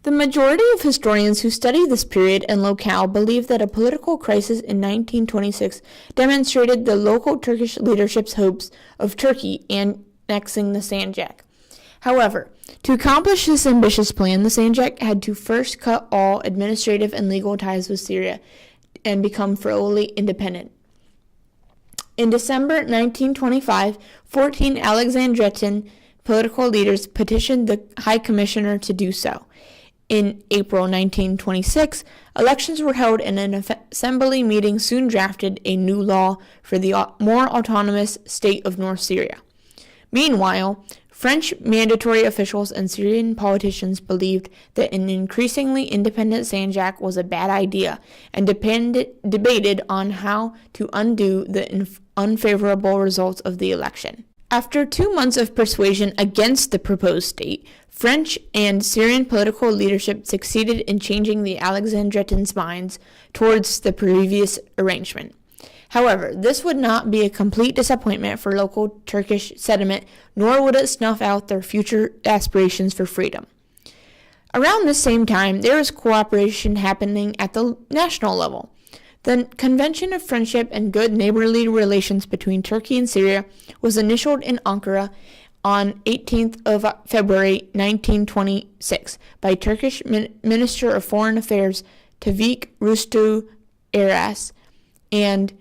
The majority of historians who study this period and locale believe that a political crisis in 1926 demonstrated the local Turkish leadership's hopes of Turkey annexing the Sanjak. However, to accomplish this ambitious plan, the Sanjak had to first cut all administrative and legal ties with Syria and become fully independent. In December 1925, 14 Alexandrettan political leaders petitioned the High Commissioner to do so. In April 1926, elections were held and an assembly meeting soon drafted a new law for the more autonomous state of North Syria. Meanwhile, French mandatory officials and Syrian politicians believed that an increasingly independent Sanjak was a bad idea and debated on how to undo the unfavorable results of the election. After 2 months of persuasion against the proposed state, French and Syrian political leadership succeeded in changing the Alexandrettans' minds towards the previous arrangement. However, this would not be a complete disappointment for local Turkish sentiment, nor would it snuff out their future aspirations for freedom. Around this same time, there was cooperation happening at the national level. The Convention of Friendship and Good Neighborly Relations between Turkey and Syria was initialed in Ankara on 18th of February 1926 by Turkish Minister of Foreign Affairs Tevfik Rustu Eras and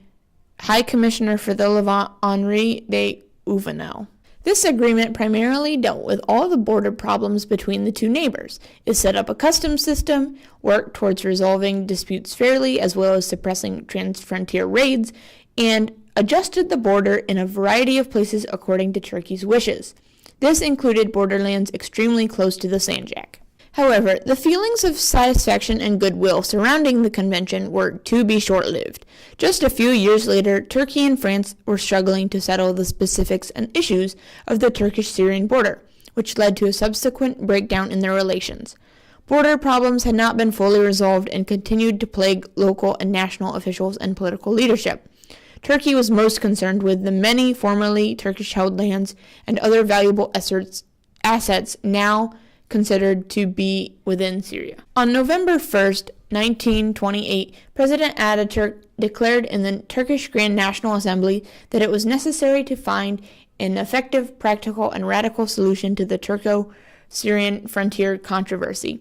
High Commissioner for the Levant Henri de Uvenel. This agreement primarily dealt with all the border problems between the two neighbors. It set up a customs system, worked towards resolving disputes fairly as well as suppressing trans-frontier raids, and adjusted the border in a variety of places according to Turkey's wishes. This included borderlands extremely close to the Sanjak. However, the feelings of satisfaction and goodwill surrounding the convention were to be short-lived. Just a few years later, Turkey and France were struggling to settle the specifics and issues of the Turkish-Syrian border, which led to a subsequent breakdown in their relations. Border problems had not been fully resolved and continued to plague local and national officials and political leadership. Turkey was most concerned with the many formerly Turkish-held lands and other valuable assets now considered to be within Syria. On November 1st, 1928, President Ataturk declared in the Turkish Grand National Assembly that it was necessary to find an effective, practical, and radical solution to the Turco-Syrian frontier controversy.